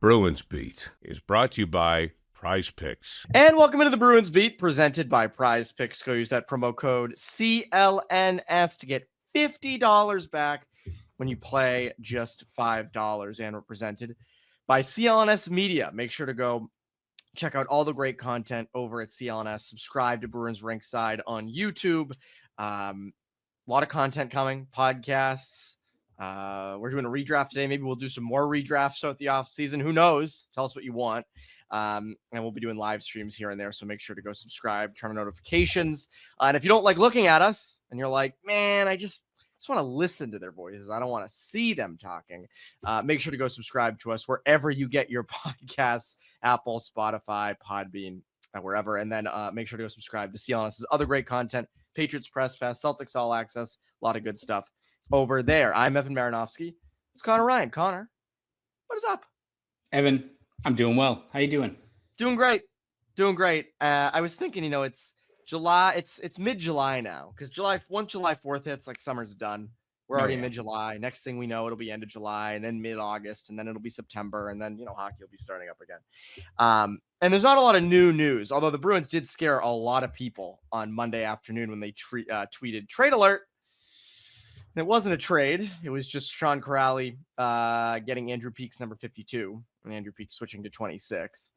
Bruins Beat is brought to you by Prizepicks. And welcome into the Bruins Beat, presented by Prizepicks. Go use that promo code CLNS to get $50 back when you play just $5, and we're presented by CLNS Media. Make sure to go check out all the great content over at CLNS. Subscribe to Bruins Rinkside on YouTube. A lot of content coming, podcasts. We're doing a redraft today. Maybe we'll do some more redrafts throughout the off season. Who knows? Tell us what you want. And we'll be doing live streams here and there. So make sure to go subscribe, turn on notifications. And if you don't like looking at us and you're like, man, I just want to listen to their voices, I don't want to see them talking, make sure to go subscribe to us wherever you get your podcasts, Apple, Spotify, Podbean, wherever. And then make sure to go subscribe to CLNS's other great content, Patriots Press Pass, Celtics All Access, a lot of good stuff over there. I'm Evan Marinofsky. It's Conor Ryan. Connor, what is up? Evan, I'm doing well. How you doing? Doing great. I was thinking, it's July. It's mid-July now, because once July 4th hits, like, summer's done. We're already mid-July. Next thing we know, it'll be end of July, and then mid-August, and then it'll be September, and then hockey will be starting up again. And there's not a lot of new news, although the Bruins did scare a lot of people on Monday afternoon when they tweeted trade alert. And it wasn't a trade. It was just Sean Cirelli getting Andrew Peek's number 52, and Andrew Peek switching to 26.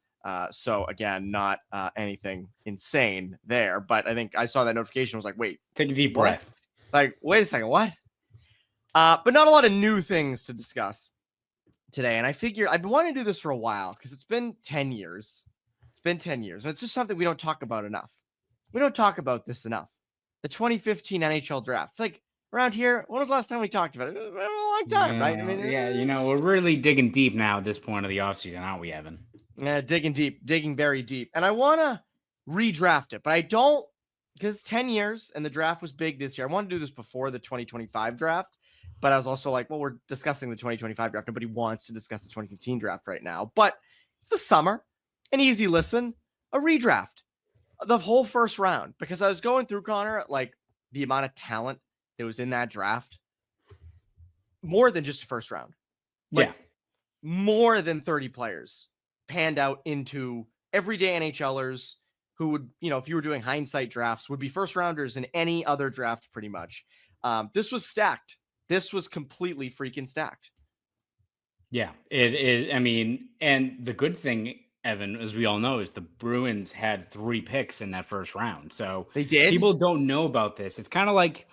So again, not anything insane there, but I think I saw that notification. I was like, wait, take a deep breath. Like, wait a second, what? But not a lot of new things to discuss today. And I figure I've been wanting to do this for a while because it's been 10 years. And it's just something we don't talk about enough. We don't talk about this enough. The 2015 NHL Draft. Like, around here, when was the last time we talked about it? A long time, right? I mean, we're really digging deep now at this point of the offseason, aren't we, Evan? Yeah, digging very deep. And I want to redraft it, but I don't, because 10 years and the draft was big this year. I want to do this before the 2025 draft, but I was also like, well, we're discussing the 2025 draft. Nobody wants to discuss the 2015 draft right now, but it's the summer, an easy listen, a redraft, the whole first round, because I was going through, Connor, like, the amount of talent that was in that draft, more than just the first round. More than 30 players panned out into everyday NHLers who would, if you were doing hindsight drafts, would be first rounders in any other draft pretty much. This was stacked. This was completely freaking stacked. Yeah, it is. I mean, and the good thing, Evan, as we all know, is the Bruins had 3 picks in that first round. So they did. People don't know about this. It's kind of like,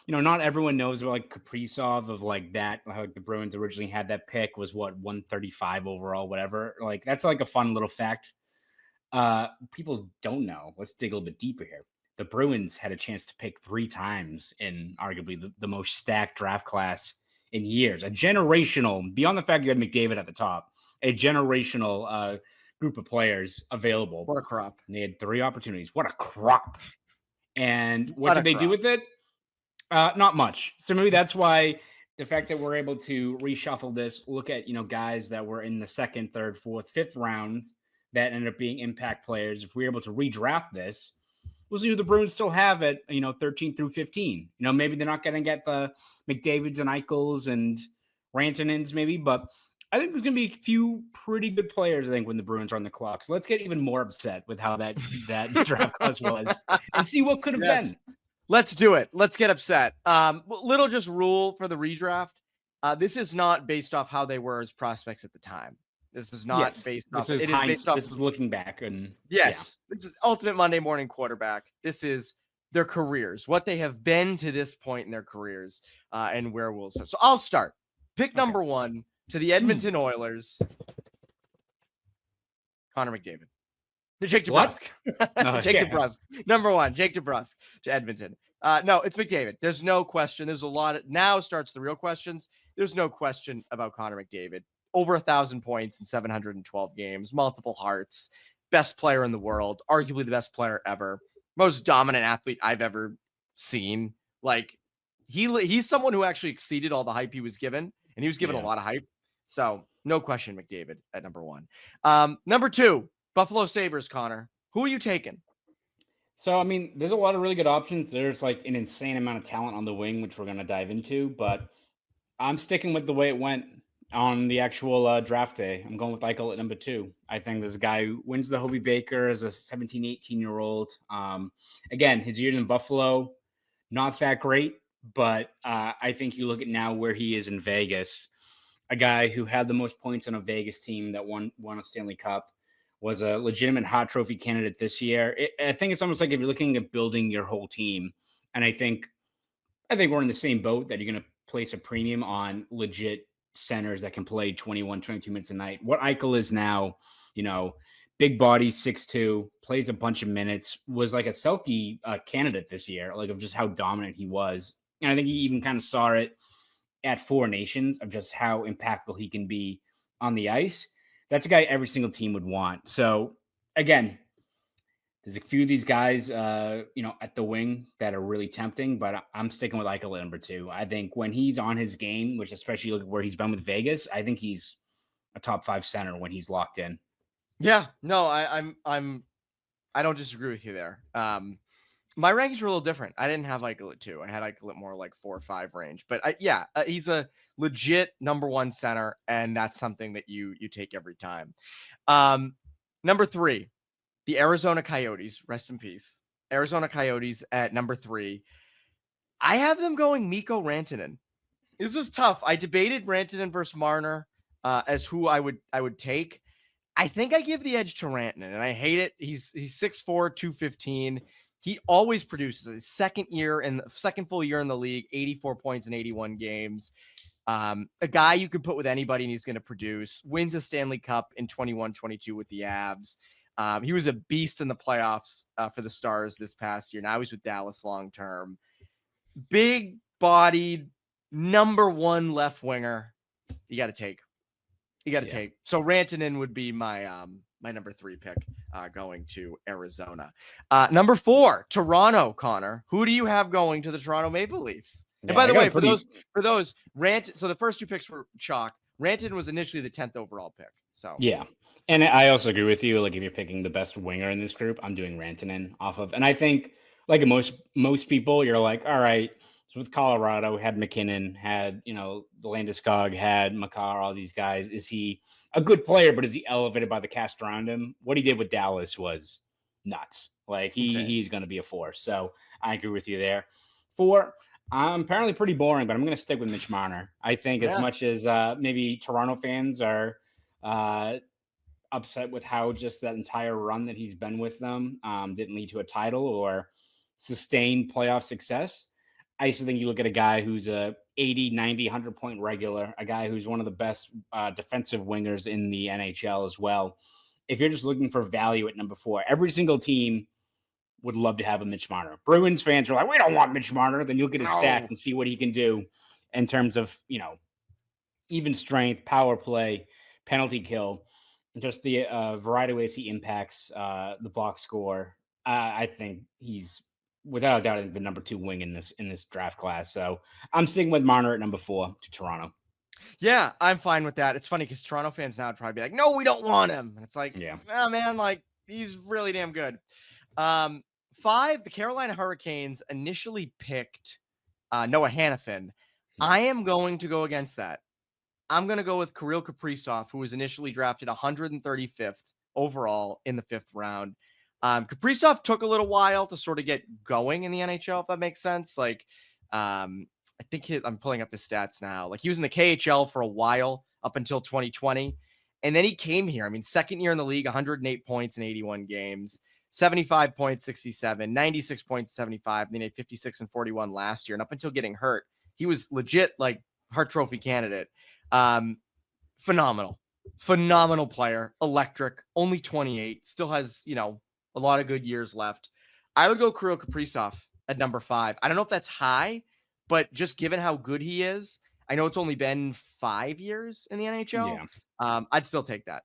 not everyone knows about like Kaprizov of like that. How the Bruins originally had that pick was 135 overall, whatever. Like that's like a fun little fact. People don't know. Let's dig a little bit deeper here. The Bruins had a chance to pick 3 times in arguably the most stacked draft class in years. A generational, beyond the fact you had McDavid at the top, a generational group of players available. What a crop. And they had 3 opportunities. What a crop. And what did they do with it? Not much. So maybe that's why the fact that we're able to reshuffle this, look at, guys that were in the 2nd, 3rd, 4th, 5th rounds that ended up being impact players. If we're able to redraft this, we'll see who the Bruins still have at, 13 through 15. Maybe they're not going to get the McDavids and Eichels and Rantanens maybe, but I think there's going to be a few pretty good players, I think, when the Bruins are on the clock. So let's get even more upset with how that draft class was and see what could have been. Let's do it. Let's get upset. Little just rule for the redraft. This is not based off how they were as prospects at the time. This is not based off. It is based off. This is looking back, and this is ultimate Monday morning quarterback. This is their careers, what they have been to this point in their careers, and where we'll start. So I'll start. Pick number 1 to the Edmonton Oilers. Connor McDavid. Jake DeBrusk. DeBrusk. Number 1, Jake DeBrusk to Edmonton. No, it's McDavid. There's no question. There's a lot of, now starts the real questions. There's no question about Connor McDavid. Over 1,000 points in 712 games, multiple hearts, best player in the world, arguably the best player ever, most dominant athlete I've ever seen. Like, he's someone who actually exceeded all the hype he was given, and he was given a lot of hype. So no question, McDavid at number 1. Number 2, Buffalo Sabres, Connor. Who are you taking? So, I mean, there's a lot of really good options. There's like an insane amount of talent on the wing, which we're going to dive into, but I'm sticking with the way it went On the actual draft day, I'm going with Eichel at number 2. I think this guy who wins the Hobie Baker as a 17, 18-year-old. Again, his years in Buffalo, not that great, but I think you look at now where he is in Vegas, a guy who had the most points on a Vegas team that won a Stanley Cup, was a legitimate Hart Trophy candidate this year. I think it's almost like if you're looking at building your whole team, and I think we're in the same boat that you're going to place a premium on legit centers that can play 21, 22 minutes a night. What Eichel is now, big body, 6'2", plays a bunch of minutes, was like a Selke candidate this year, like of just how dominant he was. And I think he even kind of saw it at Four Nations of just how impactful he can be on the ice. That's a guy every single team would want. So again, there's a few of these guys, at the wing that are really tempting, but I'm sticking with Eichel at number 2. I think when he's on his game, which especially look at where he's been with Vegas, I think he's a top 5 center when he's locked in. Yeah, no, I don't disagree with you there. My rankings were a little different. I didn't have Eichel at 2. I had Eichel at more like 4 or 5 range, but he's a legit number 1 center, and that's something that you take every time. Number 3. The Arizona Coyotes, rest in peace. Arizona Coyotes at number 3. I have them going Mikko Rantanen. This was tough. I debated Rantanen versus Marner as who I would take. I think I give the edge to Rantanen, and I hate it. He's 6'4", 215. He always produces. His second full year in the league, 84 points in 81 games. A guy you can put with anybody, and he's going to produce. Wins a Stanley Cup in 21-22 with the Avs. He was a beast in the playoffs for the Stars this past year. Now he's with Dallas long term. Big bodied, number 1 left winger. You got to take. Take. So Rantanen would be my my number 3 pick going to Arizona. Number 4, Toronto. Connor, who do you have going to the Toronto Maple Leafs? And by the way, for those so the first 2 picks were chalk. Rantanen was initially the 10th overall pick. So yeah. And I also agree with you. Like, if you're picking the best winger in this group, I'm doing Rantanen off of. And I think, like most people, you're like, all right. So with Colorado, had McKinnon, had the Landeskog, had Makar, all these guys. Is he a good player? But is he elevated by the cast around him? What he did with Dallas was nuts. Like he's going to be a force. So I agree with you there. 4. I'm apparently pretty boring, but I'm going to stick with Mitch Marner. I think as much as maybe Toronto fans are upset with how just that entire run that he's been with them didn't lead to a title or sustained playoff success. I still think you look at a guy who's a 80, 90, 100-point regular, a guy who's one of the best defensive wingers in the NHL as well. If you're just looking for value at number 4, every single team would love to have a Mitch Marner. Bruins fans are like, we don't want Mitch Marner. Then you'll get his stats and see what he can do in terms of, even strength, power play, penalty kill, and just the variety of ways he impacts the box score. I think he's without a doubt the number 2 wing in this draft class. So I'm sticking with Marner at number 4 to Toronto. Yeah, I'm fine with that. It's funny because Toronto fans now would probably be like, no, we don't want him. And it's like, man, like he's really damn good. 5, the Carolina Hurricanes initially picked Noah Hanifin. I am going to go against that. I'm going to go with Kirill Kaprizov, who was initially drafted 135th overall in the 5th round. Kaprizov took a little while to sort of get going in the NHL, if that makes sense. Like, I think I'm pulling up his stats now. Like, he was in the KHL for a while up until 2020. And then he came here. I mean, second year in the league, 108 points in 81 games, 75 points, 67, 96 points, 75. And then he had 56 and 41 last year. And up until getting hurt, he was legit like Hart Trophy candidate. Phenomenal player, electric, only 28, still has, a lot of good years left. I would go Kirill Kaprizov at number 5. I don't know if that's high, but just given how good he is, I know it's only been 5 years in the NHL. Yeah. I'd still take that.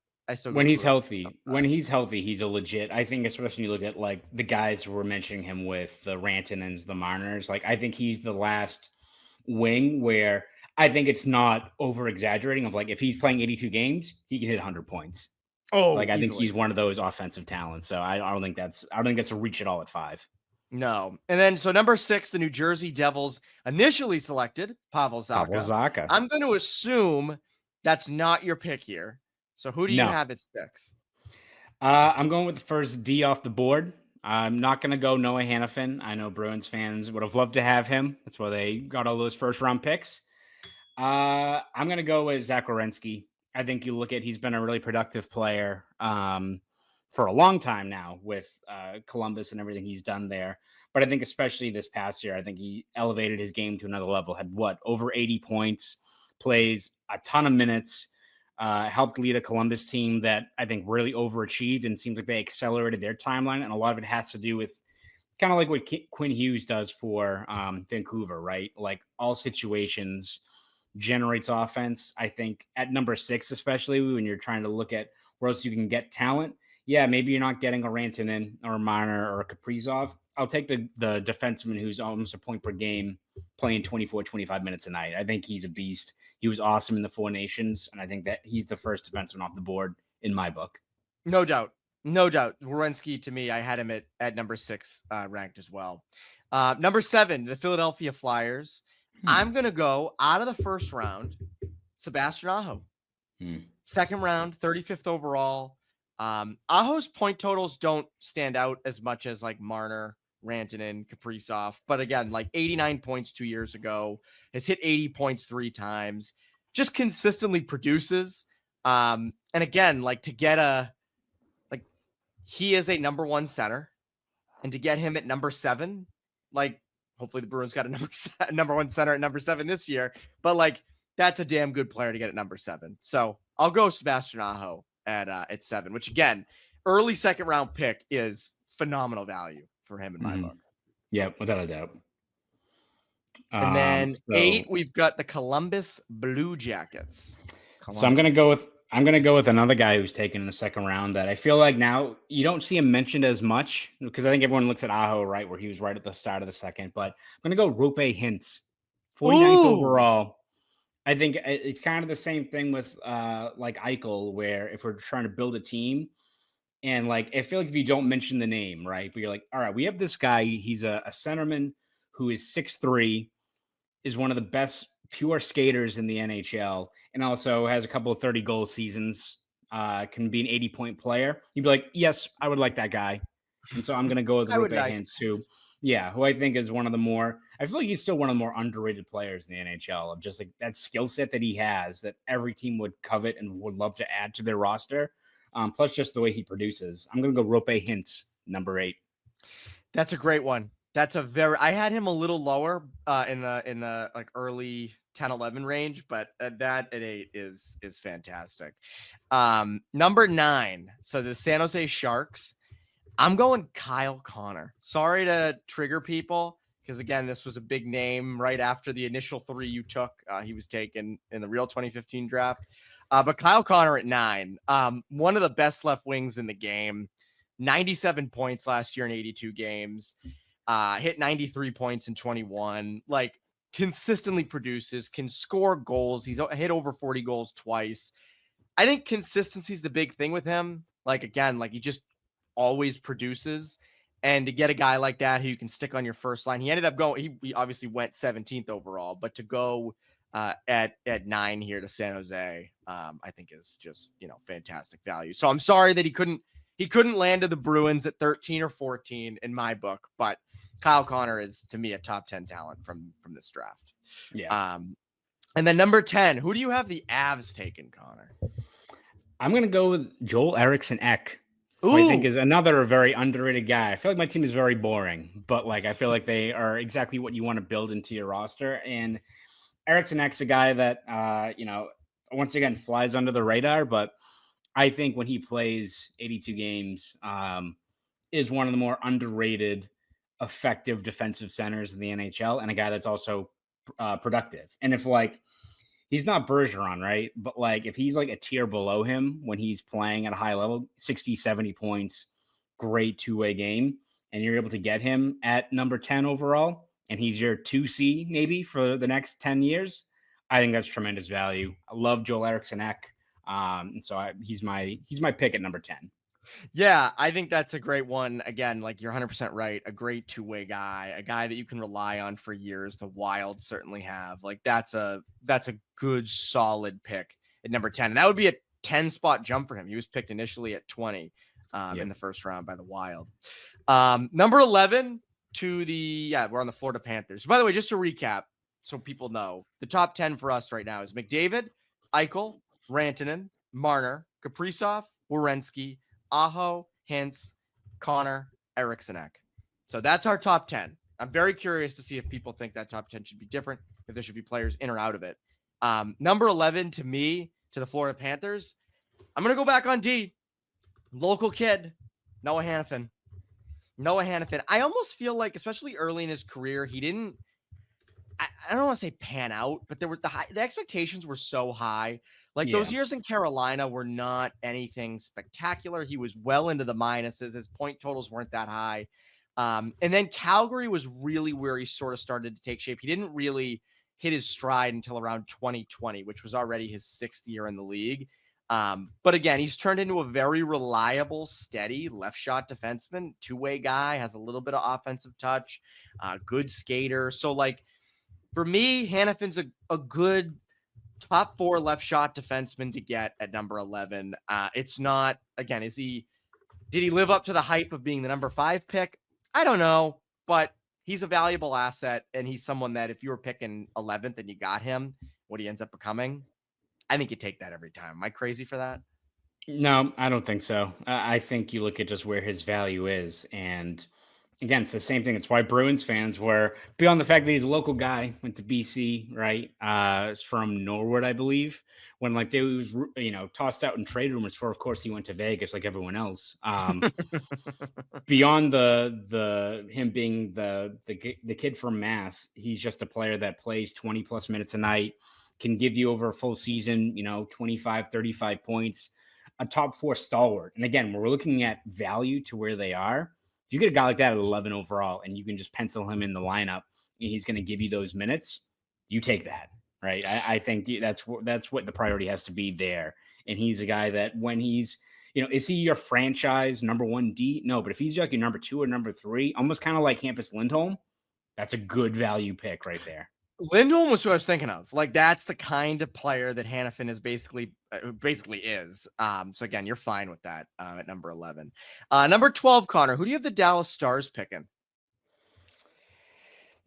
When he's healthy, he's a legit. I think, especially when you look at like the guys who were mentioning him with the Rantanens, the Marners, like I think he's the last wing where I think it's not over exaggerating of like, if he's playing 82 games, he can hit 100 points. Oh, like I think he's one of those offensive talents. So I don't think that's a reach at all at 5. No. And then, so number 6, the New Jersey Devils initially selected Pavel Zacha. I'm going to assume That's not your pick here. So who do you No. have at 6? I'm going with the first D off the board. I'm not going to go Noah Hanifin. I know Bruins fans would have loved to have him. That's why they got all those first-round picks. I'm going to go with Zach Werenski. I think you look at he's been a really productive player for a long time now with Columbus and everything he's done there. But I think especially this past year, I think he elevated his game to another level. Had over 80 points, plays a ton of minutes, helped lead a Columbus team that I think really overachieved and seems like they accelerated their timeline. And a lot of it has to do with kind of like what Quinn Hughes does for Vancouver, right? Like all situations generates offense. I think at number 6, especially when you're trying to look at where else you can get talent. Yeah, maybe you're not getting a Rantanen or a Marner or a Kaprizov. I'll take the defenseman who's almost a point per game playing 24, 25 minutes a night. I think he's a beast. He was awesome in the Four Nations, and I think that he's the first defenseman off the board in my book. No doubt. No doubt. Werenski, to me, I had him at number 6 ranked as well. Number 7, the Philadelphia Flyers. I'm going to go out of the first round, Sebastian Aho. Second round, 35th overall. Aho's point totals don't stand out as much as like Marner, Rantanen, Kaprizov. But again, like 89 points 2 years ago, has hit 80 points 3 times, just consistently produces. And again, like to get he is a number 1 center, and to get him at number 7, like hopefully the Bruins got a number 1 center at number 7 this year, but like that's a damn good player to get at number 7. So I'll go Sebastian Aho at 7, which again, early second round pick is phenomenal value for him in my book. Yeah, without a doubt. And then 8, we've got the Columbus Blue Jackets. So I'm gonna go with another guy who's taken in the second round that I feel like now you don't see him mentioned as much because I think everyone looks at Aho, right, where he was right at the start of the second. But I'm gonna go Roope Hintz, 49th overall. I think it's kind of the same thing with like Eichel, where if we're trying to build a team and like I feel like if you don't mention the name, right, but you're like, all right, we have this guy, he's a centerman who is 6'3", is one of the best pure skaters in the NHL, and also has a couple of 30-goal seasons, can be an 80-point player. You'd be like, yes, I would like that guy. And so I'm going to go with Roope Hintz, who I think is one of the more, I feel like he's still one of the more underrated players in the NHL, of just like that skill set that he has that every team would covet and would love to add to their roster. Plus just the way he produces. I'm going to go Roope Hintz, number 8. That's a great one. That's I had him a little lower in the like early 10-11 range, but that at 8 is fantastic. Number 9. So the San Jose Sharks. I'm going Kyle Connor. Sorry to trigger people, because again, this was a big name right after the initial 3 you took. He was taken in the real 2015 draft. But Kyle Connor at 9, one of the best left wings in the game, 97 points last year in 82 games, hit 93 points in 21, like consistently produces, can score goals. He's hit over 40 goals twice. I think consistency is the big thing with him. Like, again, like he just always produces, and to get a guy like that who you can stick on your first line, he ended up going, he obviously went 17th overall, but to go at 9 here to San Jose, I think is just, fantastic value. So I'm sorry that he couldn't land to the Bruins at 13 or 14 in my book, but Kyle Connor is to me a top 10 talent from this draft. Yeah. And then number 10, who do you have the Avs taken, Connor? I'm going to go with Joel Eriksson Ek. Who I think is another very underrated guy. I feel like my team is very boring, but like I feel like they are exactly what you want to build into your roster. And Eriksson Ek's a guy that once again flies under the radar, but I think when he plays 82 games, is one of the more underrated, effective defensive centers in the NHL, and a guy that's also productive. And if like he's not Bergeron, right? But like if he's like a tier below him when he's playing at a high level, 60, 70 points, great two-way game, and you're able to get him at number 10 overall, and he's your 2C maybe for the next 10 years, I think that's tremendous value. I love Joel Eriksson Ek. And so he's my pick at number 10. Yeah, I think that's a great one. Again, like you're 100% right. A great two-way guy, a guy that you can rely on for years. The Wild certainly have. Like that's a good solid pick at number 10. And that would be a 10-spot jump for him. He was picked initially at 20 in the first round by the Wild. Number 11 we're on the Florida Panthers. By the way, just to recap, so people know, the top 10 for us right now is McDavid, Eichel, Rantanen, Marner, Kaprizov, Werenski, Aho, Hintz, Connor, Eriksson. So that's our top 10. I'm very curious to see if people think that top 10 should be different, if there should be players in or out of it. Number 11 to me, to the Florida Panthers, I'm going to go back on D. Local kid, Noah Hanifin. I almost feel like, especially early in his career, he didn't, I don't want to say pan out, but there were the expectations were so high. Like those years in Carolina were not anything spectacular. He was well into the minuses. His point totals weren't that high. And then Calgary was really where he sort of started to take shape. He didn't really hit his stride until around 2020, which was already his 6th year in the league. But again, he's turned into a very reliable, steady left shot defenseman, two-way guy, has a little bit of offensive touch, good skater. So like for me, Hanifin's a good top 4 left shot defenseman to get at number 11. It's not, again, did he live up to the hype of being the number 5 pick? I don't know, but he's a valuable asset, and he's someone that if you were picking 11th and you got him, what he ends up becoming, I think you take that every time. Am I crazy for that? No, I don't think so. I think you look at just where his value is, and again, it's the same thing. It's why Bruins fans were, beyond the fact that he's a local guy, went to BC, right? It's from Norwood, I believe. When like they was, tossed out in trade rumors for, of course, he went to Vegas like everyone else. Beyond the him being the kid from Mass, he's just a player that plays 20 plus minutes a night, can give you over a full season, 25, 35 points, a top 4 stalwart. And again, we're looking at value to where they are. If you get a guy like that at 11 overall and you can just pencil him in the lineup and he's going to give you those minutes, you take that, right? I think that's what the priority has to be there. And he's a guy that when he's, is he your franchise number 1 D? No, but if he's like your number 2 or number 3, almost kind of like Hampus Lindholm, that's a good value pick right there. Lindholm was who I was thinking of. Like that's the kind of player that Hanifin is basically is. So again, you're fine with that at number 11. Number 12, Connor, who do you have the Dallas Stars picking?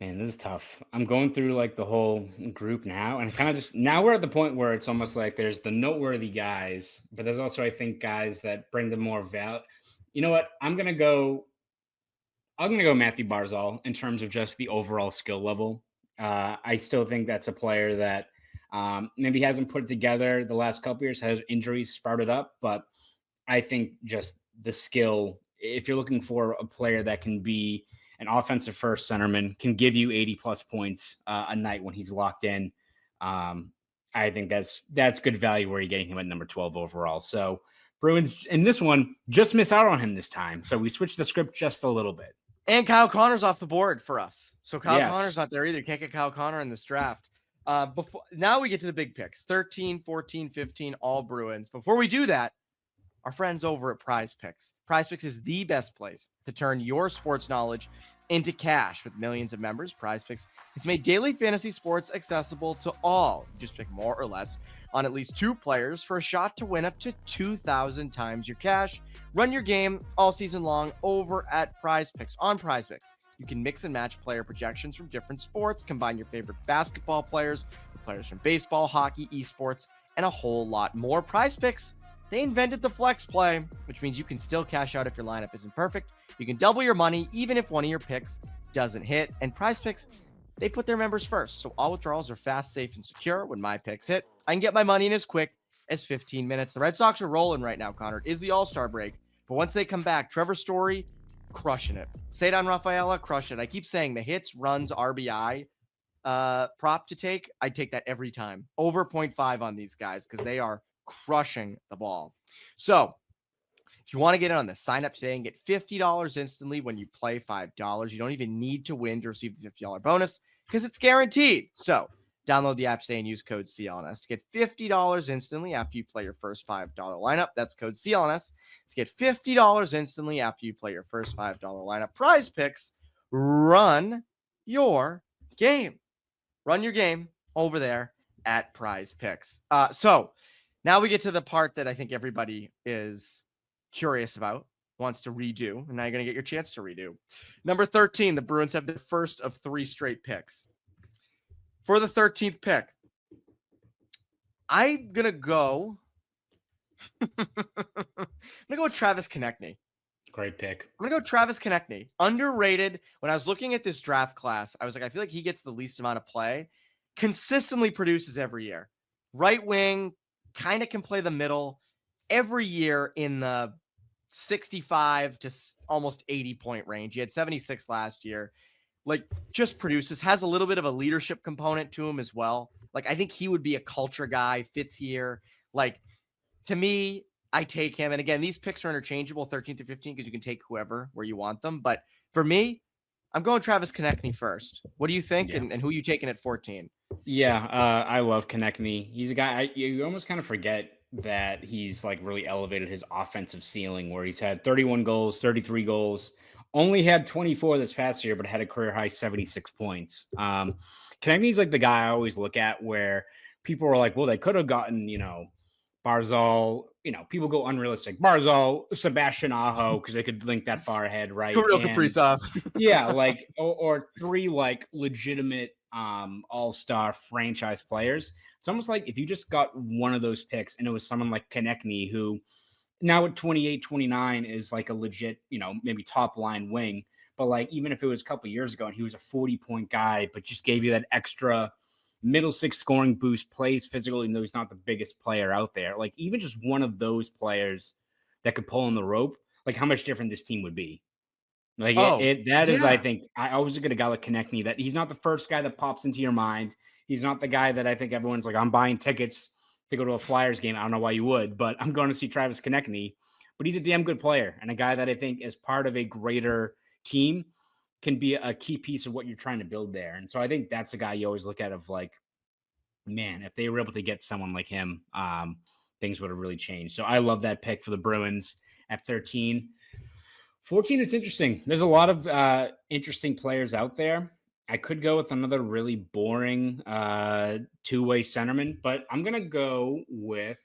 Man, this is tough. I'm going through like the whole group now, and kind of just now we're at the point where it's almost like there's the noteworthy guys, but there's also, I think, guys that bring them more value. You know what? I'm gonna go Mathew Barzal in terms of just the overall skill level. I still think that's a player that maybe hasn't put it together the last couple years, has injuries sprouted up, but I think just the skill, if you're looking for a player that can be an offensive first centerman, can give you 80 plus points a night when he's locked in, I think that's good value where you're getting him at number 12 overall. So Bruins in this one just miss out on him this time. So we switched the script just a little bit. And Kyle Connor's off the board for us. So Kyle Connor's not there either. Can't get Kyle Connor in this draft. Now we get to the big picks. 13, 14, 15, all Bruins. Before we do that, our friends over at Prizepicks. Prizepicks is the best place to turn your sports knowledge into cash. With millions of members, Prizepicks has made daily fantasy sports accessible to all. Just pick more or less on at least 2 players for a shot to win up to 2,000 times your cash. Run your game all season long over at Prizepicks. On Prizepicks, you can mix and match player projections from different sports, combine your favorite basketball players with players from baseball, hockey, esports, and a whole lot more. Prizepicks, they invented the flex play, which means you can still cash out if your lineup isn't perfect. You can double your money even if one of your picks doesn't hit. And Prizepicks, they put their members first, so all withdrawals are fast, safe, and secure. When my picks hit, I can get my money in as quick as 15 minutes. The Red Sox are rolling right now, Connor. It is the All-Star break, but once they come back, Trevor Story, crushing it. Cedar Rafaela, crushing it. I keep saying the hits, runs, RBI prop to take. I take that every time. Over 0.5 on these guys because they are crushing the ball. So if you want to get in on this, sign up today and get $50 instantly when you play $5. You don't even need to win to receive the $50 bonus because it's guaranteed. So download the app today and use code CLNS to get $50 instantly after you play your first $5 lineup. That's code CLNS to get $50 instantly after you play your first $5 lineup. Prizepicks, run your game. Run your game over there at Prizepicks. So Now we get to the part that I think everybody is curious about, wants to redo, and now you're going to get your chance to redo. Number 13, the Bruins have their first of 3 straight picks. For the 13th pick, I'm going to go with Travis Konecny. Great pick. I'm going to go Travis Konecny. Underrated. When I was looking at this draft class, I was like, I feel like he gets the least amount of play. Consistently produces every year. Right wing, kind of can play the middle. Every year in the 65 to almost 80 point range. He had 76 last year. Like, just produces, has a little bit of a leadership component to him as well. Like, I think he would be a culture guy, fits here. Like, to me, I take him. And again, these picks are interchangeable, 13 to 15, because you can take whoever where you want them. But for me, I'm going Travis Konecny first. What do you think? Yeah. And who are you taking at 14? Yeah, I love Konecny. He's a guy, you almost kind of forget that he's like really elevated his offensive ceiling, where he's had 31 goals, 33 goals, only had 24 this past year, but had a career high 76 points. Konechny's like the guy I always look at where people are like, well, they could have gotten, Barzal, people go unrealistic. Barzal, Sebastian Aho, because they could link that far ahead, right? Kirill Kaprizov. Yeah, like, or 3 like legitimate all-star franchise players. It's almost like if you just got one of those picks and it was someone like Konecny, who now at 28, 29 is like a legit, maybe top line wing. But like, even if it was a couple years ago and he was a 40-point guy, but just gave you that extra middle 6 scoring boost, plays physical, even though he's not the biggest player out there. Like, even just one of those players that could pull in the rope, like how much different this team would be. Like, I think, I always look at a guy like Konecny, that he's not the first guy that pops into your mind. He's not the guy that I think everyone's like, I'm buying tickets to go to a Flyers game. I don't know why you would, but I'm going to see Travis Konecny. But he's a damn good player, and a guy that I think as part of a greater team can be a key piece of what you're trying to build there. And so I think that's a guy you always look at of like, man, if they were able to get someone like him, things would have really changed. So I love that pick for the Bruins at 13. 14, it's interesting. There's a lot of interesting players out there. I could go with another really boring two-way centerman, but I'm going to go with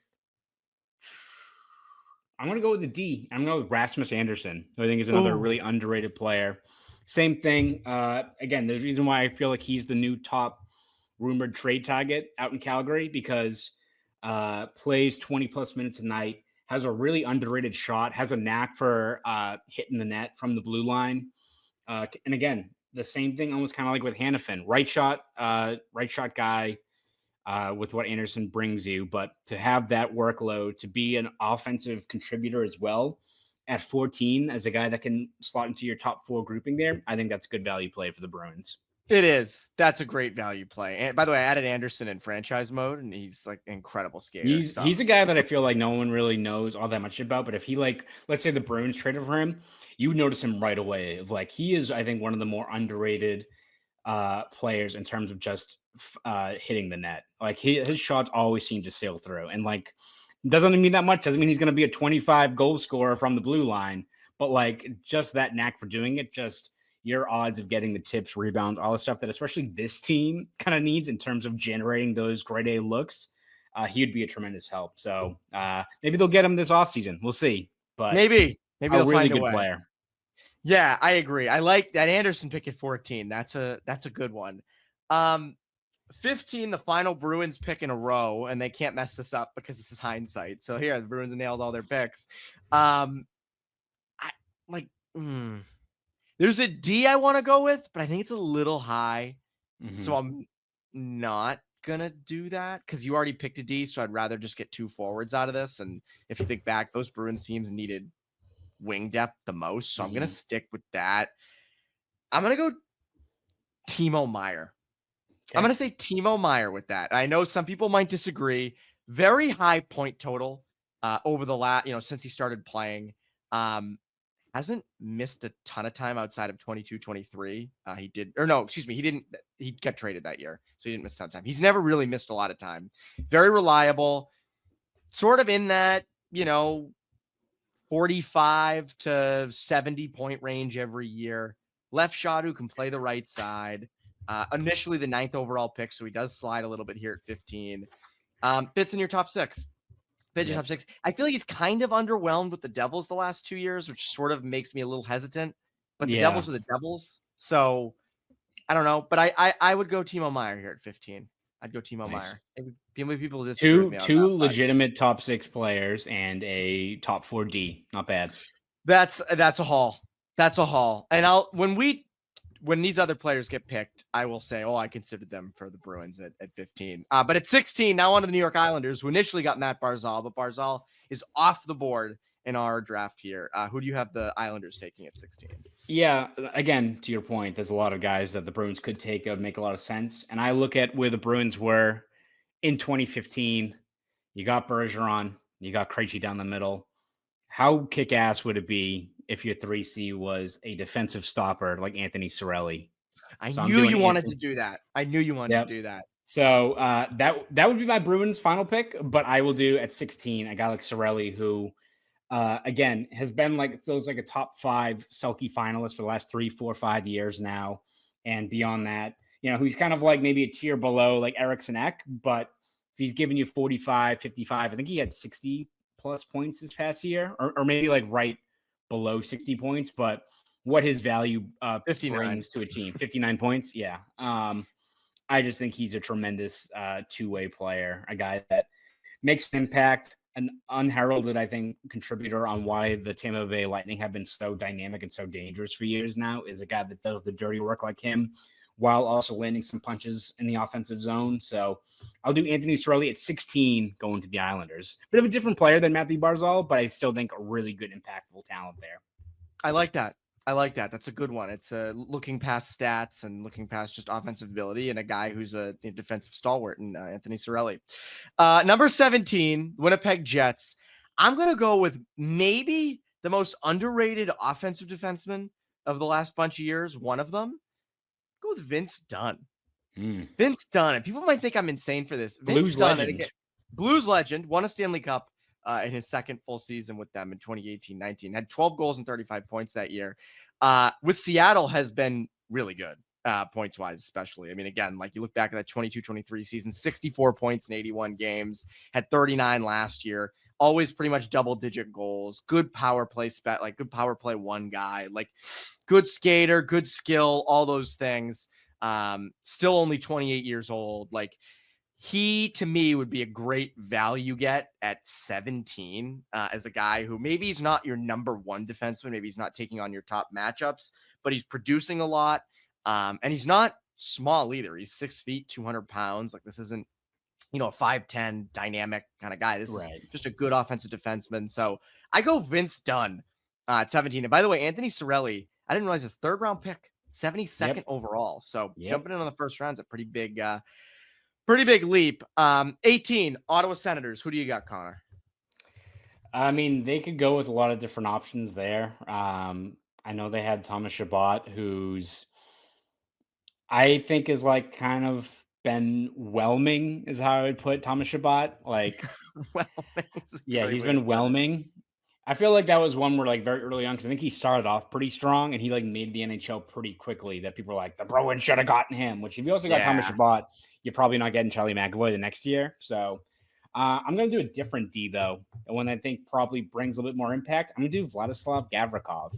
the D. I'm going to go with Rasmus Andersson, who I think is another really underrated player. Same thing. Again, there's a reason why I feel like he's the new top rumored trade target out in Calgary, because plays 20-plus minutes a night, has a really underrated shot, has a knack for hitting the net from the blue line. And again, the same thing almost kind of like with Hanifin. Right shot guy with what Andersson brings you. But to have that workload, to be an offensive contributor as well at 14 as a guy that can slot into your top 4 grouping there, I think that's a good value play for the Bruins. It is. That's a great value play. And by the way, I added Andersson in franchise mode, and he's like an incredible skater. He's a guy that I feel like no one really knows all that much about. But if he, like, let's say the Bruins traded for him, you would notice him right away. Of like, he is, I think, one of the more underrated players in terms of just hitting the net. Like, his shots always seem to sail through. And like, doesn't mean that much. Doesn't mean he's going to be a 25 goal scorer from the blue line. But like, just that knack for doing it, just your odds of getting the tips, rebounds, all the stuff that especially this team kind of needs in terms of generating those grade A looks, he would be a tremendous help. So maybe they'll get him this offseason. We'll see. But maybe they'll really find a good way. Player. Yeah, I agree. I like that Andersson pick at 14. That's a good one. 15, the final Bruins pick in a row, and they can't mess this up because this is hindsight. So here, the Bruins nailed all their picks. There's a D I want to go with, but I think it's a little high. Mm-hmm. So I'm not going to do that because you already picked a D. So I'd rather just get 2 forwards out of this. And if you think back, those Bruins teams needed wing depth the most. So I'm going to stick with that. I'm going to go Timo Meier. Okay. I'm going to say Timo Meier with that. I know some people might disagree. Very high point total over the last, since he started playing. Hasn't missed a ton of time outside of 22-23. He got traded that year, so he didn't miss a ton of time. He's never really missed a lot of time. Very reliable, sort of in that, 45 to 70 point range every year. Left shot who can play the right side. Initially the 9th overall pick, so he does slide a little bit here at 15. Fits in your top 6. Fidget top 6. I feel like he's kind of underwhelmed with the Devils the last 2 years, which sort of makes me a little hesitant. But the Devils are the Devils, so I don't know. But I would go Timo Meier here at 15. I'd go Timo Meier. Maybe people disagree with me on two that, legitimate top 6 players and a top 4 D. Not bad. That's a haul. That's a haul. And when these other players get picked, I will say, I considered them for the Bruins at 15. But at 16, now on to the New York Islanders, who initially got Matt Barzal, but Barzal is off the board in our draft here. Who do you have the Islanders taking at 16? Yeah, again, to your point, there's a lot of guys that the Bruins could take that would make a lot of sense. And I look at where the Bruins were in 2015. You got Bergeron, you got Krejci down the middle. How kick-ass would it be if your 3C was a defensive stopper like Anthony Cirelli? I knew you wanted to do that. So that would be my Bruins final pick, but I will do at 16 a guy like Cirelli who, again, has been feels like a top 5 Selke finalist for the last 3, 4, 5 years now. And beyond that, who's kind of like maybe a tier below like Eriksson Ek, but if he's giving you 45, 55, I think he had 60 plus points this past year, or maybe right below 60 points, but what his value brings to a team, 59 points. Yeah. I just think he's a tremendous two-way player, a guy that makes an impact, an unheralded, I think, contributor on why the Tampa Bay Lightning have been so dynamic and so dangerous for years now, is a guy that does the dirty work like him while also landing some punches in the offensive zone. So I'll do Anthony Cirelli at 16 going to the Islanders. Bit of a different player than Mathew Barzal, but I still think a really good, impactful talent there. I like that. That's a good one. It's looking past stats and looking past just offensive ability, and a guy who's a defensive stalwart in Anthony Cirelli. Number 17, Winnipeg Jets. I'm going to go with maybe the most underrated offensive defenseman of the last bunch of years. One of them. Go with Vince Dunn. Vince Dunn. And people might think I'm insane for this. Vince Dunn, Blues legend, won a Stanley Cup in his second full season with them in 2018-19. Had 12 goals and 35 points that year. With Seattle has been really good, points-wise especially. I mean, again, you look back at that 22-23 season, 64 points in 81 games, had 39 last year, always pretty much double-digit goals, good power play good power play one guy, good skater, good skill, all those things. Still only 28 years old. He, to me, would be a great value get at 17 as a guy who maybe he's not your number one defenseman. Maybe he's not taking on your top matchups, but he's producing a lot. And he's not small either. He's 6 feet, 200 pounds. This isn't, a 5'10" dynamic kind of guy. This is just a good offensive defenseman. So I go Vince Dunn at 17. And by the way, Anthony Cirelli, I didn't realize his 3rd round pick, 72nd overall. So jumping in on the first round is a pretty big leap. 18, Ottawa Senators. Who do you got, Connor? I mean, they could go with a lot of different options there. I know they had Thomas Chabot, who's I think is kind of been whelming, is how I would put Thomas Chabot. He's been whelming. I feel like that was one where very early on, because I think he started off pretty strong and he made the NHL pretty quickly, that people were the Bruins should have gotten him, which if you also got Thomas Chabot, you're probably not getting Charlie McAvoy the next year. So I'm going to do a different D, though. And one I think probably brings a little bit more impact. I'm going to do Vladislav Gavrikov.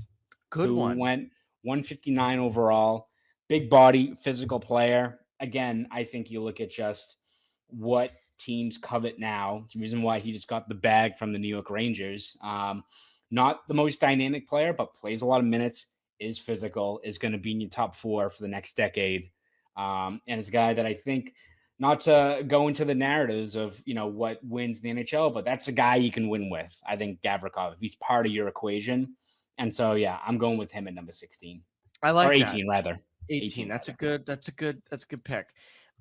Good one. Went 159 overall. Big body, physical player. Again, I think you look at just what teams covet now. It's the reason why he just got the bag from the New York Rangers. Not the most dynamic player, but plays a lot of minutes, is physical, is going to be in your top 4 for the next decade. And it's a guy that I think, not to go into the narratives of, what wins the NHL, but that's a guy you can win with. I think Gavrikov, if he's part of your equation. And so, I'm going with him at number 16. I like or 18 that. rather. 18. That's a good pick.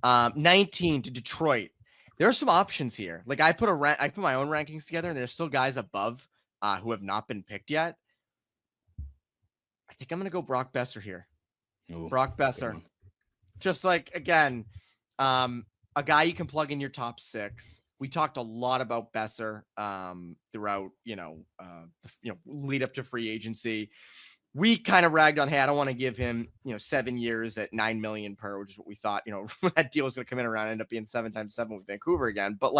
19 to Detroit. There are some options here. I put my own rankings together, and there's still guys above who have not been picked yet. I think I'm going to go Brock Besser here. Ooh, Brock Besser. Just again, a guy you can plug in your top 6. We talked a lot about Besser throughout, lead up to free agency. We kind of ragged on, hey, I don't want to give him, 7 years at $9 million per, which is what we thought, that deal was going to come in around, end up being 7 times 7 with Vancouver again. But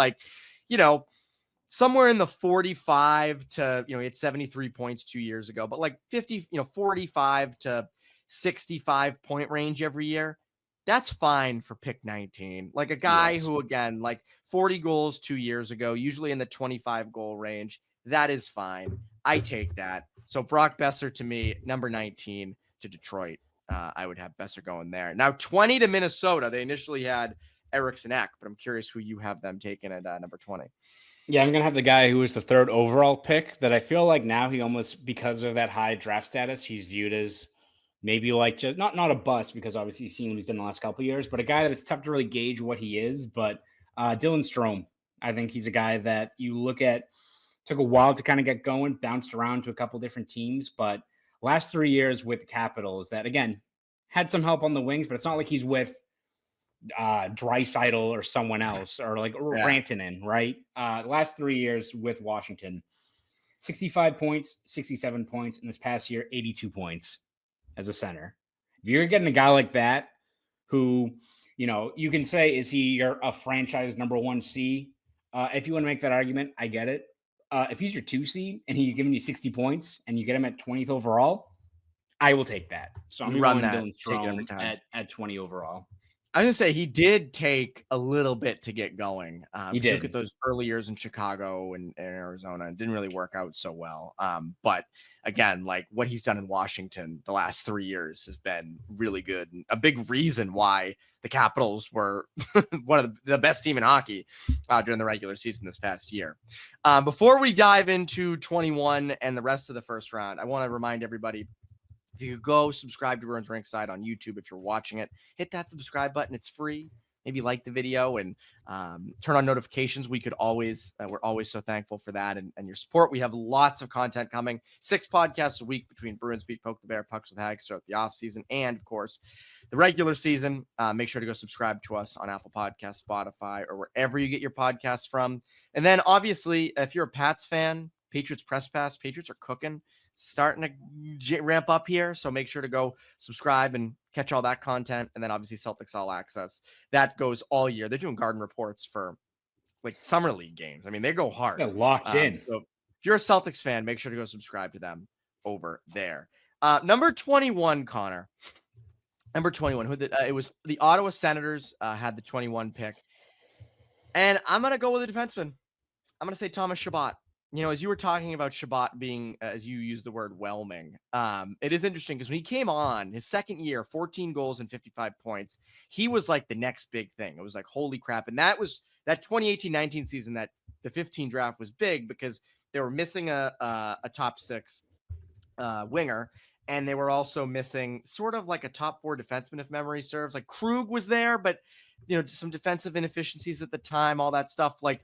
somewhere in the 45 to, he had 73 points 2 years ago, but like 50, 45 to 65 point range every year. That's fine for pick 19. Like a guy who, again, like 40 goals 2 years ago, usually in the 25 goal range. That is fine. I take that. So Brock Boeser to me, number 19 to Detroit. I would have Boeser going there. Now 20 to Minnesota. They initially had Eriksson, but I'm curious who you have them taking at number 20. Yeah, I'm going to have the guy who was the third overall pick that I feel like now he almost, because of that high draft status, he's viewed as maybe like just not a bust, because obviously you've seen what he's done the last couple of years, but a guy that it's tough to really gauge what he is. But Dylan Strome, I think he's a guy that you look at, took a while to kind of get going, bounced around to a couple different teams, but last 3 years with the Capitals that, again, had some help on the wings, but it's not like he's with Draisaitl or someone else, or like Rantanen, right? Last 3 years with Washington, 65 points, 67 points, and this past year, 82 points as a center. If you're getting a guy like that, who, you can say, is he a franchise number 1C? If you want to make that argument, I get it. If he's your 2C and he's giving you 60 points and you get him at 20th overall, I will take that. So I'm going Dylan Strome at 20 overall. I was going to say, he did take a little bit to get going. He did. Look at those early years in Chicago and Arizona. It didn't really work out so well. But again, like what he's done in Washington the last 3 years has been really good. And a big reason why the Capitals were one of the best team in hockey during the regular season this past year. Before we dive into 21 and the rest of the first round, I want to remind everybody, if you could go subscribe to Bruins Rinkside on YouTube, if you're watching it, hit that subscribe button. It's free. Maybe like the video and turn on notifications. We're always so thankful for that and your support. We have lots of content coming. 6 podcasts a week between Bruins Beat, Poke the Bear, Pucks with Hags throughout the offseason, and of course the regular season. Make sure to go subscribe to us on Apple Podcasts, Spotify, or wherever you get your podcasts from. And then obviously, if you're a Pats fan, Patriots Press Pass. Patriots are cooking. Starting to ramp up here, so make sure to go subscribe and catch all that content. And then obviously Celtics All Access, that goes all year. They're doing garden reports for like summer league games. I mean, they go hard. They're locked in. So if you're a Celtics fan, make sure to go subscribe to them over there. Number 21, Connor. Number 21. It was the Ottawa Senators had the 21 pick, and I'm gonna go with a defenseman. I'm gonna say Thomas Chabot. As you were talking about Chabot being, as you used the word, whelming, it is interesting because when he came on his second year, 14 goals and 55 points, he was like the next big thing. It was like, holy crap. And that was that 2018-19 season, that the 15 draft was big because they were missing a top 6 winger. And they were also missing sort of like a top 4 defenseman, if memory serves. Like Krug was there, but, some defensive inefficiencies at the time, all that stuff. Like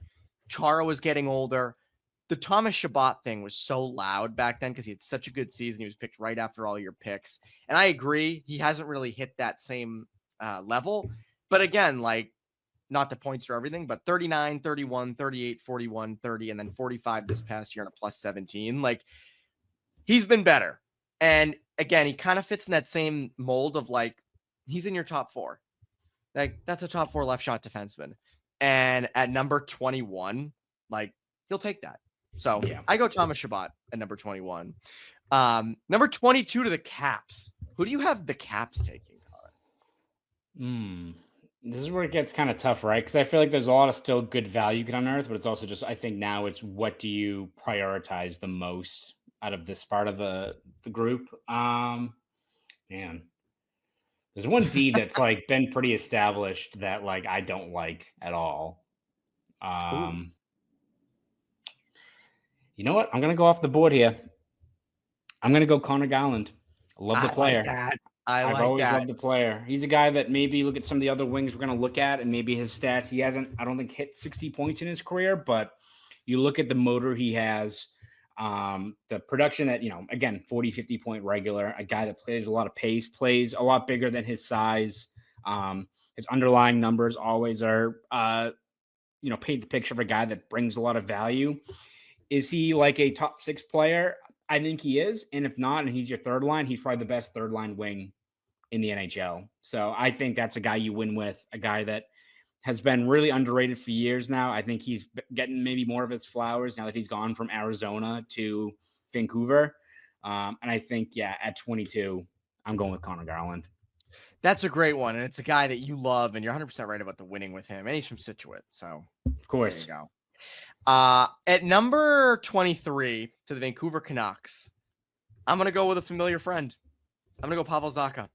Chara was getting older. The Thomas Chabot thing was so loud back then because he had such a good season. He was picked right after all your picks. And I agree, he hasn't really hit that same level. But again, like, not the points or everything, but 39, 31, 38, 41, 30, and then 45 this past year on a plus 17. Like, he's been better. And again, he kind of fits in that same mold of like, he's in your top 4. Like, that's a top 4 left shot defenseman. And at number 21, like, he'll take that. So yeah. I go Thomas Chabot at number 21. Number 22 to the Caps. Who do you have the Caps taking, Colin? This is where it gets kind of tough, right? Because I feel like there's a lot of still good value you can unearth, but it's also just, I think now it's what do you prioritize the most out of this part of the group? Man, there's one D that's like been pretty established that like I don't like at all. You know what? I'm going to go off the board here. I'm going to go Connor Garland. I love the player. Like that. I've always loved the player. He's a guy that maybe look at some of the other wings we're going to look at and maybe his stats. He hasn't, I don't think, hit 60 points in his career, but you look at the motor he has, the production that, again, 40, 50 point regular, a guy that plays a lot of pace, plays a lot bigger than his size. His underlying numbers always are, paint the picture of a guy that brings a lot of value. Is he like a top 6 player? I think he is. And if not, and he's your third line, he's probably the best third line wing in the NHL. So I think that's a guy you win with, a guy that has been really underrated for years now. I think he's getting maybe more of his flowers now that he's gone from Arizona to Vancouver. And I think, at 22, I'm going with Connor Garland. That's a great one. And it's a guy that you love, and you're 100% right about the winning with him. And he's from Scituate. So, of course. There you go. At number 23 to the Vancouver Canucks, I'm going to go with a familiar friend. I'm going to go Pavel Zacha.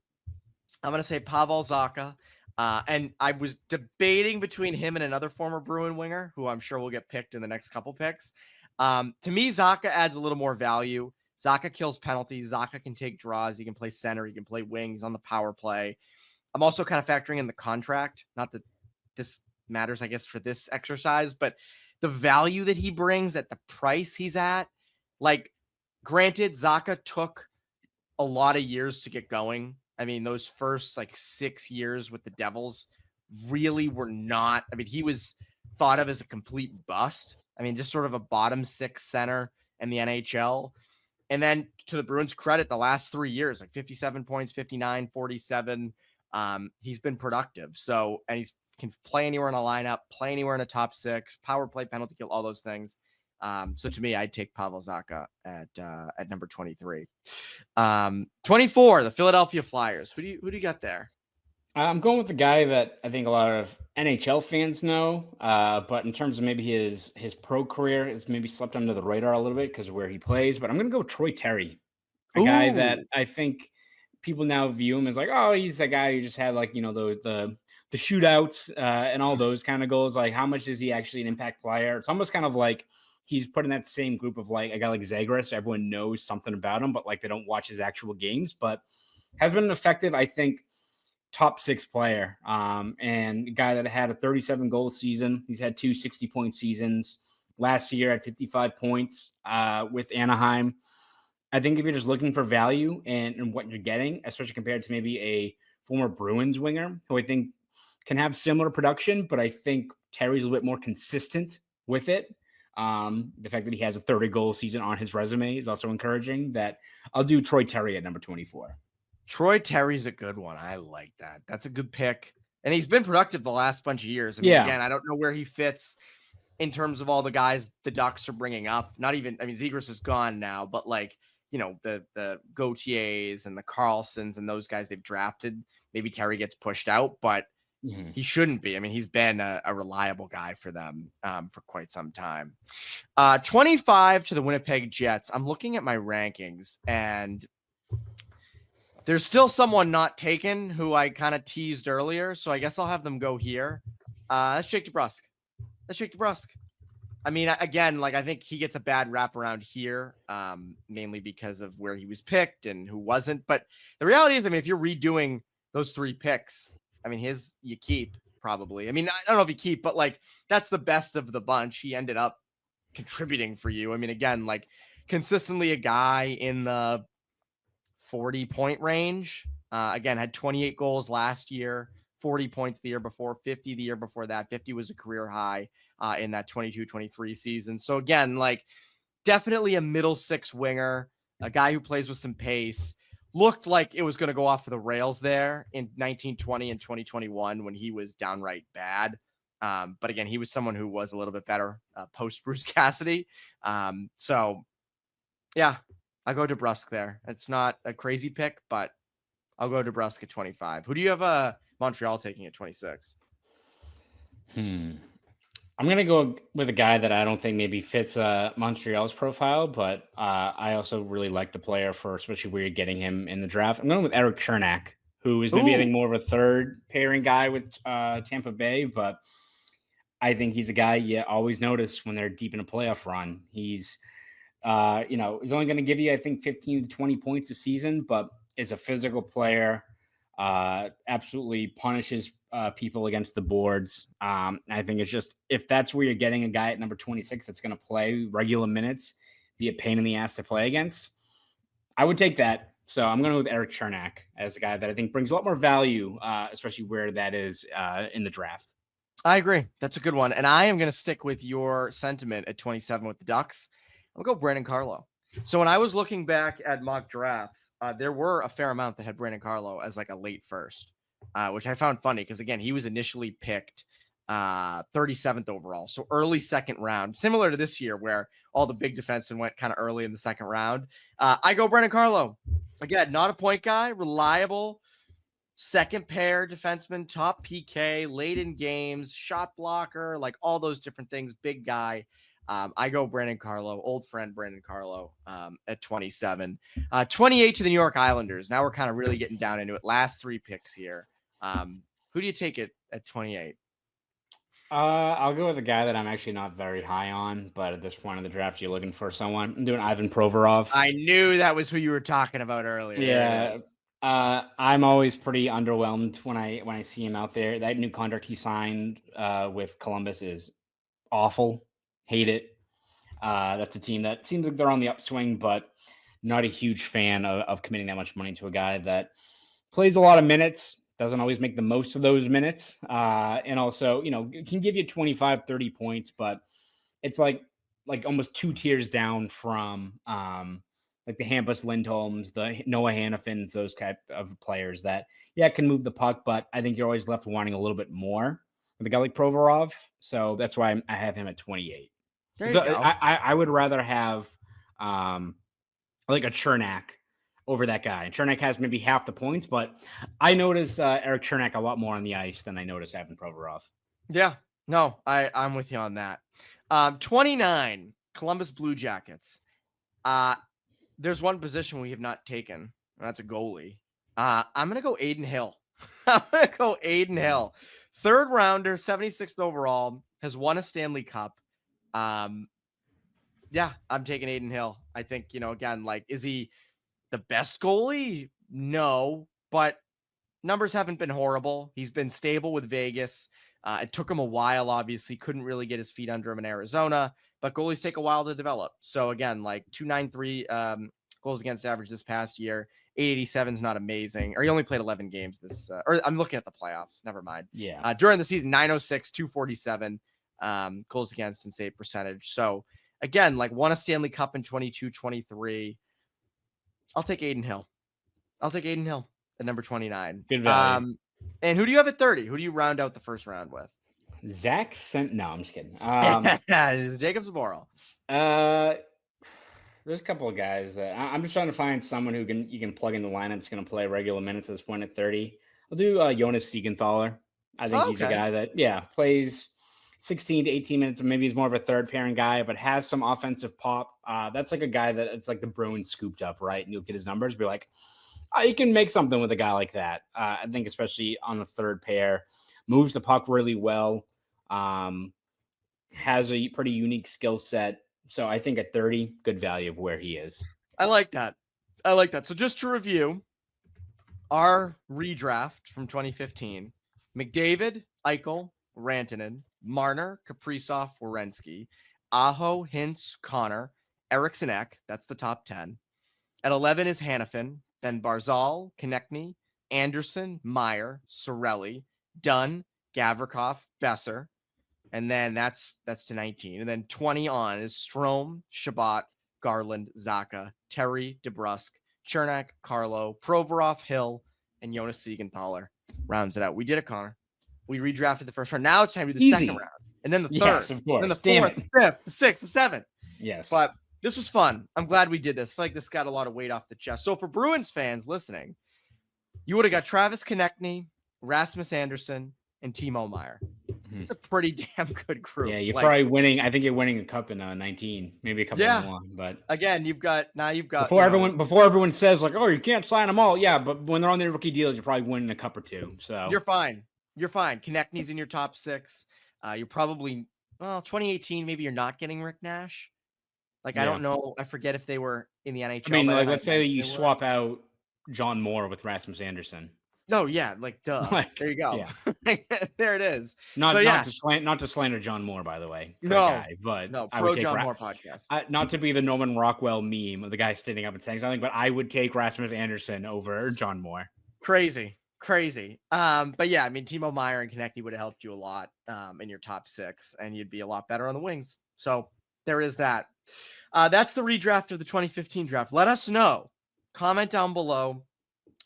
I'm going to say Pavel Zacha. And I was debating between him and another former Bruin winger, who I'm sure will get picked in the next couple picks. To me, Zacha adds a little more value. Zacha kills penalties. Zacha can take draws. He can play center. He can play wings on the power play. I'm also kind of factoring in the contract. Not that this matters, I guess, for this exercise, but the value that he brings at the price he's at. Like, granted, Zacha took a lot of years to get going. I mean, those first 6 years with the Devils really were not. I mean, he was thought of as a complete bust. I mean, just sort of a bottom 6 center in the NHL. And then to the Bruins' credit, the last 3 years, 57 points, 59, 47, he's been productive. So, and he's can play anywhere in a lineup, play anywhere in a top 6, power play, penalty kill, all those things. So to me, I'd take Pavel Zacha at number 23. 24, the Philadelphia Flyers. Who do you got there? I'm going with the guy that I think a lot of NHL fans know, but in terms of maybe his pro career, is maybe slept under the radar a little bit because of where he plays. But I'm going to go Troy Terry, a guy that I think people now view him as oh, he's the guy who just had the shootouts and all those kind of goals. Like, how much is he actually an impact player? It's almost kind of like he's put in that same group of a guy like Zagreus. Everyone knows something about him, but they don't watch his actual games. But has been an effective, I think, top 6 player, and a guy that had a 37 goal season. He's had 2 60-point seasons. Last year at 55 points with Anaheim. I think if you're just looking for value and what you're getting, especially compared to maybe a former Bruins winger who I think can have similar production, but I think Terry's a little bit more consistent with it. The fact that he has a 30-goal season on his resume is also encouraging. That I'll do Troy Terry at number 24. Troy Terry's a good one. I like that. That's a good pick. And he's been productive the last bunch of years. I mean, again, I don't know where he fits in terms of all the guys the Ducks are bringing up. Not even, I mean, Zegras is gone now, but the Gauthiers and the Carlsons and those guys they've drafted, maybe Terry gets pushed out, but he shouldn't be. I mean, he's been a reliable guy for them for quite some time. 25 to the Winnipeg Jets. I'm looking at my rankings, and there's still someone not taken who I kind of teased earlier, so I guess I'll have them go here. That's Jake DeBrusk. I mean, again, I think he gets a bad rap around here, mainly because of where he was picked and who wasn't. But the reality is, I mean, if you're redoing those 3 picks, I mean, his you keep probably. I mean, I don't know if you keep, but that's the best of the bunch. He ended up contributing for you. I mean, again, consistently a guy in the 40-point range. Again, had 28 goals last year, 40 points the year before, 50 the year before that. 50 was a career high in that 22-23 season. So again, definitely a middle 6 winger, a guy who plays with some pace. Looked like it was going to go off the rails there in 1920 and 2021 when he was downright bad. But again, he was someone who was a little bit better post Bruce Cassidy. So yeah, I'll go DeBrusk there. It's not a crazy pick, but I'll go DeBrusk at 25. Who do you have Montreal taking at 26? I'm going to go with a guy that I don't think maybe fits Montreal's profile, but I also really like the player for especially where you're getting him in the draft. I'm going with Erik Chernak, who is maybe I think more of a third pairing guy with Tampa Bay, but I think he's a guy you always notice when they're deep in a playoff run. He's, he's only going to give you, I think, 15 to 20 points a season, but is a physical player, absolutely punishes people against the boards. I think it's just, if that's where you're getting a guy at number 26 that's going to play regular minutes, be a pain in the ass to play against, I would take that. So I'm going to go with Erik Chernak as a guy that I think brings a lot more value, especially where that is in the draft. I agree. That's a good one. And I am going to stick with your sentiment at 27 with the Ducks. I'll go Brandon Carlo. So when I was looking back at mock drafts, there were a fair amount that had Brandon Carlo as a late first, which I found funny because, again, he was initially picked 37th overall. So early second round, similar to this year where all the big defensemen went kind of early in the second round. I go Brendan Carlo. Again, not a point guy, reliable second pair defenseman, top PK, late in games, shot blocker, like all those different things. Big guy. I go Brandon Carlo, old friend Brandon Carlo at 27. 28 to the New York Islanders. Now we're kind of really getting down into it. Last 3 picks here. Who do you take it at 28? I'll go with a guy that I'm actually not very high on, but at this point in the draft, you're looking for someone. I'm doing Ivan Provorov. I knew that was who you were talking about earlier. Yeah. I'm always pretty underwhelmed when I see him out there. That new contract he signed with Columbus is awful. Hate it. That's a team that seems like they're on the upswing, but not a huge fan of committing that much money to a guy that plays a lot of minutes, doesn't always make the most of those minutes, and also, can give you 25, 30 points, but it's like almost 2 tiers down from like the Hampus Lindholms, the Noah Hanifins, those type of players that, can move the puck, but I think you're always left wanting a little bit more with a guy like Provorov. So that's why I have him at 28. There you So go. I would rather have like a Chernak over that guy. And Chernak has maybe half the points, but I notice Eric Chernak a lot more on the ice than I notice Ivan Provorov. Yeah, no, I'm with you on that. 29, Columbus Blue Jackets. There's one position we have not taken, and that's a goalie. I'm going to go Aiden Hill. I'm going to go Aiden Hill. 3rd rounder, 76th overall, has won a Stanley Cup. I'm taking Aiden Hill. I think, again, like, is he the best goalie? No, but numbers haven't been horrible. He's been stable with Vegas. It took him a while, obviously. Couldn't really get his feet under him in Arizona, but goalies take a while to develop. So again, like 293 goals against average this past year. 887 is not amazing. Or he only played 11 games this, or I'm looking at the playoffs. Never mind. Yeah. During the season, 906, 247 goals against and save percentage. So again, like won a Stanley Cup in 22-23. I'll take Aiden Hill. At number 29. Good value. And who do you have at 30? Who do you round out the first round with? Zach sent. No, I'm just kidding. Jacob Zaboral. There's a couple of guys that I'm just trying to find someone who you can plug in the lineup. That's going to play regular minutes at this point at 30. I'll do Jonas Siegenthaler. I think he's a guy that plays 16 to 18 minutes, and maybe he's more of a third pairing guy, but has some offensive pop. That's like a guy that it's like the Bruins scooped up, right? And you'll get his numbers, be like, you can make something with a guy like that. I think especially on the third pair, moves the puck really well, has a pretty unique skill set. So I think at 30, good value of where he is. I like that. So just to review, our redraft from 2015, McDavid, Eichel, Rantanen, Marner, Kaprizov, Werenski, Aho, Hintz, Connor, Eriksson, that's the top 10. At 11 is Hanifin, then Barzal, Konecny, Andersson, Meier, Cirelli, Dunn, Gavrikov, Besser, and then that's to 19. And then 20 on is Strome, Shabbat, Garland, Zaka, Terry, DeBrusk, Chernak, Carlo, Provorov, Hill, and Jonas Siegenthaler rounds it out. We did it, Connor. We redrafted the first round. Now it's time to do the second round, and then the third, yes, of course. then the fourth, the fifth, the sixth, the seventh. Yes. But this was fun. I'm glad we did this. I feel like this got a lot of weight off the chest. So for Bruins fans listening, you would have got Travis Konecny, Rasmus Andersson, and Timo Meier. It's a pretty damn good group. Yeah, you're probably winning. I think you're winning a cup in 19, maybe a couple more. But again, you've got before everyone says like, oh, you can't sign them all. Yeah, but when they're on their rookie deals, you're probably winning a cup or two. So you're fine. Konechny's in your top 6. You're probably 2018. Maybe you're not getting Rick Nash. Like I don't know. I forget if they were in the NHL. I mean, like let's say that you swap out John Moore with Rasmus Anderson. No, yeah, like duh. There you go. Yeah. There it is. Not to slander John Moore, by the way. But I would take John Moore podcast. Not to be the Norman Rockwell meme of the guy standing up and saying something, but I would take Rasmus Anderson over John Moore. Crazy. But yeah, I mean, Timo Meier and Konecny would have helped you a lot in your top 6, and you'd be a lot better on the wings. So there is that. That's the redraft of the 2015 draft. Let us know. Comment down below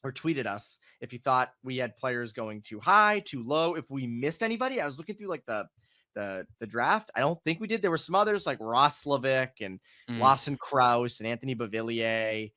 or tweet at us if you thought we had players going too high, too low, if we missed anybody. I was looking through like the draft. I don't think we did. There were some others like Roslovic and Lawson Krause and Anthony Beauvillier,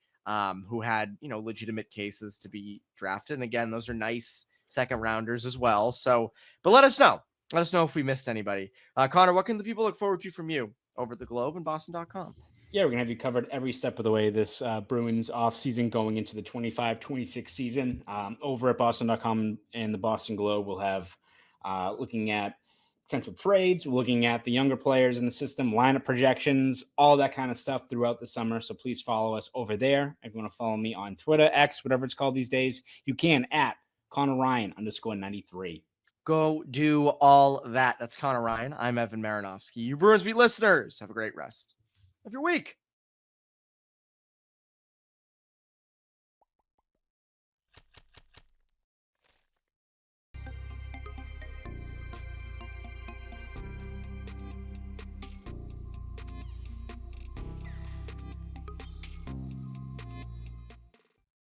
who had, legitimate cases to be drafted. And again, those are nice second rounders as well. So, but let us know. Let us know if we missed anybody. Connor, what can the people look forward to from you over at the Globe and Boston.com? Yeah, we're going to have you covered every step of the way this Bruins offseason going into the 25-26 season. Over at Boston.com and the Boston Globe, we'll have looking at potential trades, looking at the younger players in the system, lineup projections, all that kind of stuff throughout the summer. So please follow us over there. If you want to follow me on Twitter, X, whatever it's called these days, you can at Conor Ryan _93. Go do all that. That's Conor Ryan. I'm Evan Marinofsky. You Bruins Beat listeners, have a great rest of your week.